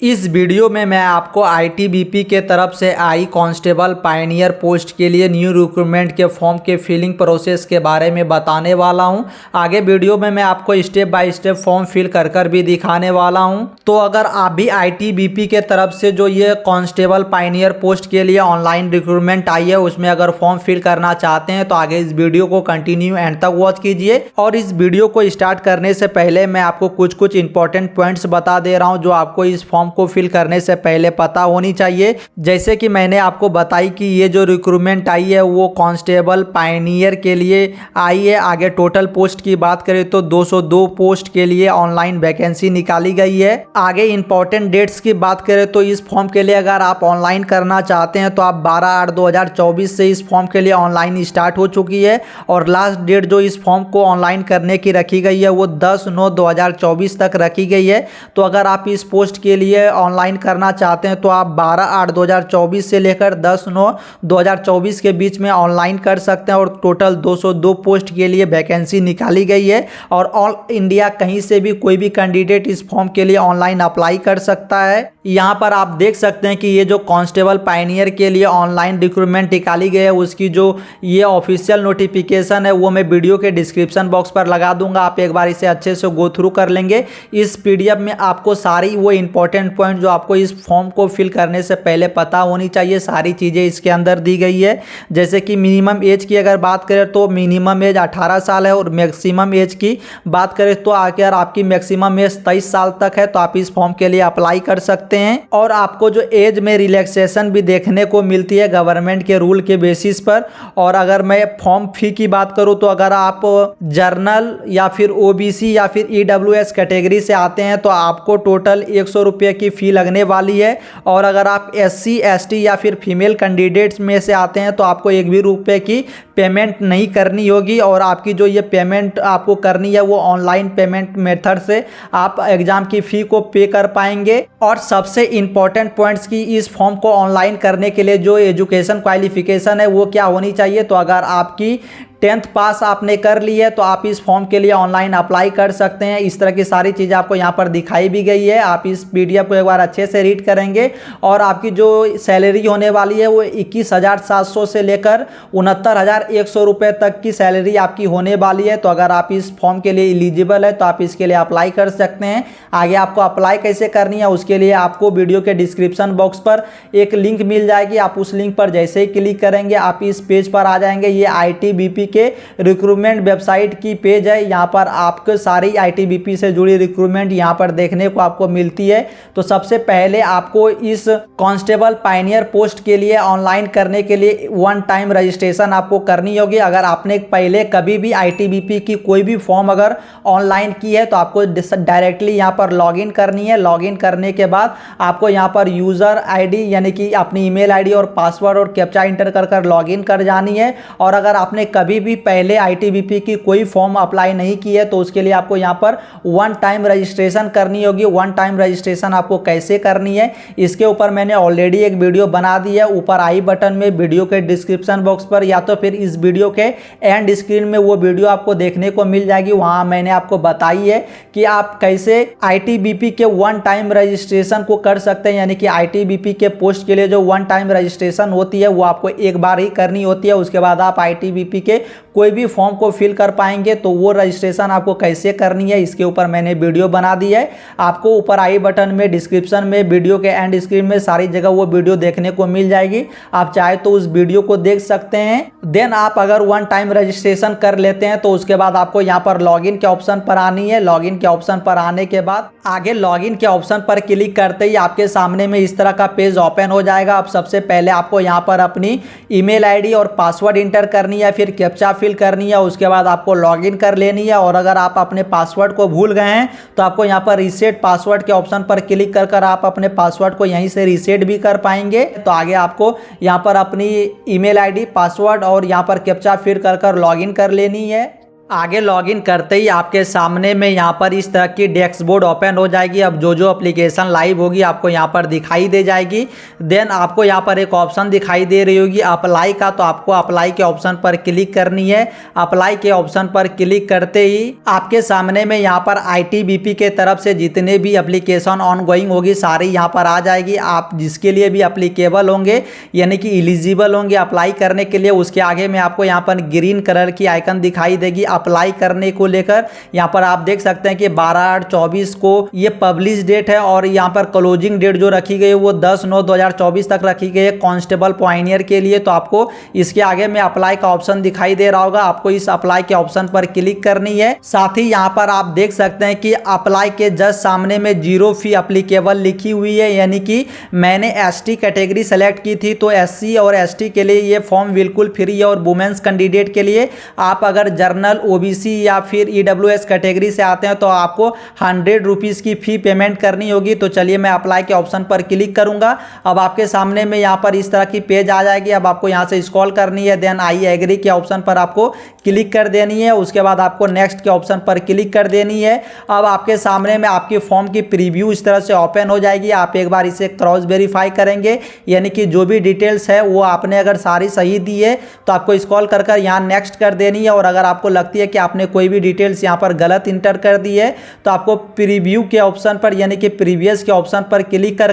इस वीडियो में मैं आपको आईटीबीपी के तरफ से आई कांस्टेबल पायनियर पोस्ट के लिए न्यू रिक्रूटमेंट के फॉर्म के फिलिंग प्रोसेस के बारे में बताने वाला हूं। आगे वीडियो में मैं आपको step by step form fill कर भी दिखाने वाला हूं। तो अगर आप भी आईटीबीपी के तरफ से जो ये कांस्टेबल पायनियर पोस्ट के लिए ऑनलाइन रिक्रूटमेंट आई है उसमें अगर फॉर्म फिल करना चाहते हैं तो आगे इस वीडियो को कंटिन्यू एंड तक वॉच कीजिए। और इस वीडियो को स्टार्ट करने से पहले मैं आपको कुछ इंपॉर्टेंट पॉइंट्स बता दे रहा हूँ जो आपको इस फॉर्म को फिल करने से पहले पता होनी चाहिए। जैसे कि मैंने आपको बताई कि ये जो रिक्रूटमेंट आई है वो कांस्टेबल पायनियर के लिए आई है। आगे टोटल पोस्ट की बात करें तो 202 पोस्ट के लिए ऑनलाइन वैकेंसी निकाली गई है। आगे इंपॉर्टेंट डेट्स की बात करें तो इस फॉर्म के लिए अगर आप ऑनलाइन करना चाहते हैं तो आप 12/8/2024 से इस फॉर्म के लिए ऑनलाइन स्टार्ट हो चुकी है और लास्ट डेट जो इस फॉर्म को ऑनलाइन करने की रखी गई है वो 10/9/2024 तक रखी गई है। तो अगर आप इस पोस्ट के लिए ऑनलाइन करना चाहते हैं तो आप 12/8/2024 से लेकर 10/9/2024 के बीच में ऑनलाइन कर सकते हैं। और टोटल 202 पोस्ट के लिए वैकेंसी निकाली गई है और ऑल इंडिया कहीं से भी कोई भी कैंडिडेट इस फॉर्म के लिए ऑनलाइन अप्लाई कर सकता है। यहाँ पर आप देख सकते हैं कि ये जो कांस्टेबल पायनियर के लिए ऑनलाइन रिक्रूटमेंट निकाली गई है उसकी जो ये ऑफिशियल नोटिफिकेशन है वो मैं वीडियो के डिस्क्रिप्शन बॉक्स पर लगा दूंगा। आप एक बार इसे अच्छे से गो थ्रू कर लेंगे। इस पीडीएफ में आपको सारी वो इंपॉर्टेंट पॉइंट जो आपको इस फॉर्म को फिल करने से पहले पता होनी चाहिए सारी चीज़ें इसके अंदर दी गई है। जैसे कि मिनिमम एज की अगर बात करें तो मिनिमम एज 18 साल है और मैक्सिमम एज की बात करें तो अगर आपकी मैक्सिमम एज 23 साल तक है तो आप इस फॉर्म के लिए अप्लाई कर सकते हैं। और आपको जो एज में रिलैक्सेशन भी देखने को मिलती है गवर्नमेंट के रूल के बेसिस पर। और अगर मैं फॉर्म फी की बात करूं तो अगर आप जर्नल या फिर ओबीसी या फिर ईडब्ल्यूएस कैटेगरी से आते हैं तो आपको टोटल 100 रुपये की फ़ी लगने वाली है। और अगर आप एससी एसटी या फिर फीमेल कैंडिडेट्स में से आते हैं तो आपको 1 भी रुपये की पेमेंट नहीं करनी होगी। और आपकी जो ये पेमेंट आपको करनी है वो ऑनलाइन पेमेंट मेथड से आप एग्ज़ाम की फ़ी को पे कर पाएंगे। और सबसे इंपॉर्टेंट पॉइंट्स की इस फॉर्म को ऑनलाइन करने के लिए जो एजुकेशन क्वालिफिकेशन है वो क्या होनी चाहिए। तो अगर आपकी 10th पास आपने कर ली है तो आप इस फॉर्म के लिए ऑनलाइन अप्लाई कर सकते हैं। इस तरह की सारी चीज़ें आपको यहाँ पर दिखाई भी गई है। आप इस पीडीएफ को एक बार अच्छे से रीड करेंगे। और आपकी जो सैलरी होने वाली है वो 21,700 से लेकर 69,100 रुपये तक की सैलरी आपकी होने वाली है। तो अगर आप इस फॉर्म के लिए एलिजिबल है तो आप इसके लिए अप्लाई कर सकते हैं। आगे आपको अप्लाई कैसे करनी है उसके लिए आपको वीडियो के डिस्क्रिप्शन बॉक्स पर एक लिंक मिल जाएगी। आप उस लिंक पर जैसे ही क्लिक करेंगे आप इस पेज पर आ जाएंगे। ये आईटीबीपी के रिक्रूटमेंट वेबसाइट की पेज है। यहाँ पर आपको सारी आईटीबीपी से जुड़ी रिक्रूटमेंट यहाँ पर देखने को आपको मिलती है। तो सबसे पहले आपको इस कांस्टेबल पायनियर पोस्ट के लिए ऑनलाइन करने के लिए 1 टाइम रजिस्ट्रेशन आपको करनी होगी। अगर आपने पहले कभी भी आईटीबीपी की कोई भी फॉर्म अगर ऑनलाइन की है तो आपको डायरेक्टली यहाँ पर लॉगिन करनी है। लॉगिन करने के बाद आपको यहाँ पर यूज़र आईडी यानी कि अपनी ईमेल आईडी और पासवर्ड और कैप्चा इंटर कर लॉगिन कर जानी है। और अगर आपने कभी भी पहले आईटीबीपी की कोई फॉर्म अप्लाई नहीं की है तो उसके लिए आपको यहाँ पर 1 टाइम रजिस्ट्रेशन करनी होगी। 1 टाइम रजिस्ट्रेशन आपको कैसे करनी है इसके ऊपर मैंने ऑलरेडी एक वीडियो बना दी है। ऊपर आई बटन में वीडियो के डिस्क्रिप्शन बॉक्स पर या तो फिर इस वीडियो के एंड स्क्रीन में वो वीडियो आपको देखने को मिल जाएगी। वहाँ मैंने आपको बताई है कि आप कैसे आईटीबीपी के 1 टाइम रजिस्ट्रेशन को कर सकते हैं। यानी कि आईटीबीपी के पोस्ट के लिए जो 1 टाइम रजिस्ट्रेशन होती है वो आपको एक बार ही करनी होती है। उसके बाद आप आईटीबीपी के कोई भी फॉर्म को फिल कर पाएंगे। तो वो रजिस्ट्रेशन आपको कैसे करनी है इसके ऊपर मैंने वीडियो बना दी है। आपको ऊपर आई बटन में डिस्क्रिप्शन में वीडियो के एंड स्क्रीन में सारी जगह वो वीडियो देखने को मिल जाएगी। आप चाहे तो उस वीडियो को देख सकते हैं। देन आप अगर 1 टाइम रजिस्ट्रेशन कर लेते हैं तो उसके बाद आपको यहाँ पर लॉगिन के ऑप्शन पर आनी है। लॉगिन के ऑप्शन पर आने के बाद आगे लॉगिन के ऑप्शन पर क्लिक करते ही आपके सामने में इस तरह का पेज ओपन हो जाएगा। अब सबसे पहले आपको यहाँ पर अपनी ईमेल आईडी और पासवर्ड इंटर करनी है, फिर कैप्चा फिल करनी है। उसके बाद आपको लॉगिन कर लेनी है। और अगर आप अपने पासवर्ड को भूल गए हैं तो आपको यहाँ पर रीसेट पासवर्ड के ऑप्शन पर क्लिक कर आप अपने पासवर्ड को यहीं से रीसेट भी कर पाएंगे। तो आगे आपको यहाँ पर अपनी ईमेल आईडी पासवर्ड और यहाँ पर कैप्चा फिल कर लॉगिन कर लेनी है। आगे लॉगिन करते ही आपके सामने में यहाँ पर इस तरह की डैशबोर्ड ओपन हो जाएगी। अब जो एप्लीकेशन लाइव होगी आपको यहाँ पर दिखाई दे जाएगी। देन आपको यहाँ पर एक ऑप्शन दिखाई दे रही होगी अप्लाई का, तो आपको अप्लाई के ऑप्शन पर क्लिक करनी है। अप्लाई के ऑप्शन पर क्लिक करते ही आपके सामने में यहाँ पर आईटीबीपी के तरफ से जितने भी एप्लीकेशन ऑन गोइंग होगी सारी यहाँ पर आ जाएगी। आप जिसके लिए भी अप्लीकेबल होंगे यानी कि एलिजिबल होंगे अप्लाई करने के लिए, उसके आगे में आपको यहाँ पर ग्रीन कलर की आइकन दिखाई देगी अप्लाई करने को लेकर। यहाँ पर आप देख सकते हैं कि 12/8/24 को ये पब्लिश डेट है और यहाँ पर क्लोजिंग डेट जो रखी गई है वो 10/9/2024 तक रखी गई है कांस्टेबल पायनियर के लिए। तो आपको इसके आगे में अप्लाई का ऑप्शन दिखाई दे रहा होगा, आपको इस अप्लाई के ऑप्शन पर क्लिक करनी है। साथ ही यहाँ पर आप देख सकते हैं कि अप्लाई के जस्ट सामने में 0 फी अप्लीकेबल लिखी हुई है, यानी कि मैंने एसटी कैटेगरी सेलेक्ट की थी तो एससी और एसटी के लिए ये फॉर्म बिल्कुल फ्री है। और वुमेन्स कैंडिडेट के लिए आप अगर जर्नल ओबीसी या फिर ईडब्ल्यूएस कैटेगरी से आते हैं तो आपको 100 रुपीज़ की फी पेमेंट करनी होगी। तो चलिए मैं अप्लाई के ऑप्शन पर क्लिक करूंगा। अब आपके सामने में यहाँ पर इस तरह की पेज आ जाएगी। अब आपको यहाँ से स्क्रॉल करनी है, देन आई एग्री के ऑप्शन पर आपको क्लिक कर देनी है। उसके बाद आपको नेक्स्ट के ऑप्शन पर क्लिक कर देनी है। अब आपके सामने में आपकी फॉर्म की प्रीव्यू इस तरह से ओपन हो जाएगी। आप एक बार इसे क्रॉस वेरीफाई करेंगे, यानी कि जो भी डिटेल्स है वो आपने अगर सारी सही दी है तो आपको स्क्रॉल कर यहाँ नेक्स्ट कर देनी है। और अगर आपको लगती है कि आपने कोई भी डिटेल्स यहाँ पर गलत इंटर कर दी है तो आपको प्रीव्यू के ऑप्शन पर यानी कि प्रीवियस के ऑप्शन पर क्लिक कर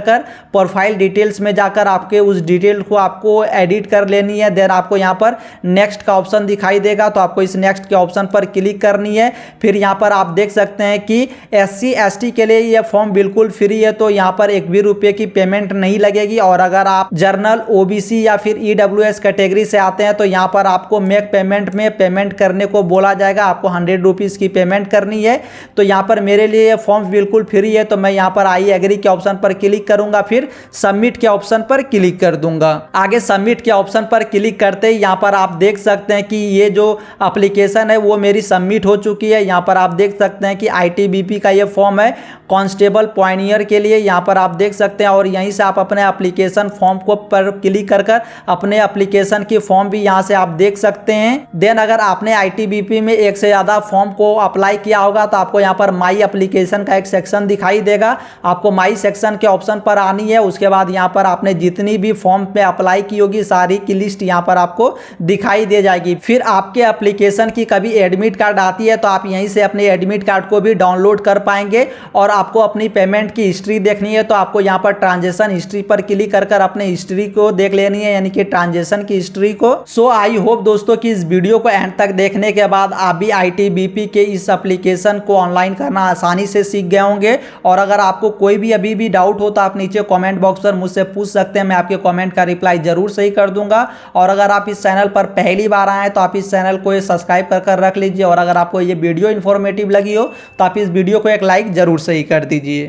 प्रोफाइल डिटेल्स में जाकर आपके उस डिटेल को आपको एडिट कर लेनी है। देन आपको यहाँ पर नेक्स्ट का ऑप्शन दिखाई देगा तो आपको इस नेक्स्ट के ऑप्शन पर क्लिक करनी है। फिर यहाँ पर आप देख सकते हैं कि एससी एसटी के लिए यह फॉर्म बिल्कुल फ्री है, तो यहाँ पर 1 भी रुपये की पेमेंट नहीं लगेगी। और अगर आप जर्नल ओबीसी या फिर ईडब्ल्यूएस कैटेगरी से आते हैं तो यहाँ पर आपको मेक पेमेंट में पेमेंट करने को बोला जाएगा, आपको 100 रुपीज़ की पेमेंट करनी है। तो यहाँ पर मेरे लिए फॉर्म बिल्कुल फ्री है तो मैं यहाँ पर आई एग्री के ऑप्शन पर क्लिक करूंगा, फिर सबमिट के ऑप्शन पर क्लिक कर दूंगा। आगे सबमिट के ऑप्शन पर क्लिक करते ही यहाँ पर आप देख सकते हैं कि ये जो एप्लीकेशन है वो मेरी सबमिट हो चुकी है। यहाँ पर आप देख सकते हैं कि आईटीबीपी का ये फॉर्म है कांस्टेबल पायनियर के लिए, यहाँ पर आप देख सकते हैं। और यहीं से आप अपने एप्लीकेशन फॉर्म को पर क्लिक कर अपने एप्लीकेशन की फॉर्म भी यहाँ से आप देख सकते हैं। देन अगर आपने आईटीबीपी में एक से ज़्यादा फॉर्म को अप्लाई किया होगा तो आपको यहाँ पर माई एप्लीकेशन का एक सेक्शन दिखाई देगा, आपको माई सेक्शन के ऑप्शन पर आनी है। उसके बाद यहाँ पर आपने जितनी भी फॉर्म पे अप्लाई की होगी सारी की लिस्ट यहाँ पर आपको दिखाई दे जाएगी। फिर आपके एप्लीकेशन की कभी एडमिट कार्ड आती है तो आप यहीं से अपने एडमिट कार्ड को भी डाउनलोड कर पाएंगे। और आपको अपनी पेमेंट की हिस्ट्री देखनी है तो आपको यहाँ पर ट्रांजेक्शन हिस्ट्री पर क्लिक कर अपने हिस्ट्री को देख लेनी है, यानी कि ट्रांजेक्शन की हिस्ट्री को। सो आई होप दोस्तों कि इस वीडियो को एंड तक देखने के बाद आप भी आईटीबीपी के इस एप्लीकेशन को ऑनलाइन करना आसानी से सीख गए होंगे। और अगर आपको कोई भी अभी भी डाउट हो तो आप नीचे कमेंट बॉक्स पर मुझसे पूछ सकते हैं, मैं आपके कमेंट का रिप्लाई जरूर सही कर दूंगा। और अगर आप इस चैनल पर पहली बार आए तो आप इस चैनल को सब्सक्राइब कर रख लीजिए। और अगर आपको ये वीडियो इन्फॉर्मेटिव लगी हो तो आप इस वीडियो को एक लाइक जरूर सही कर दीजिए।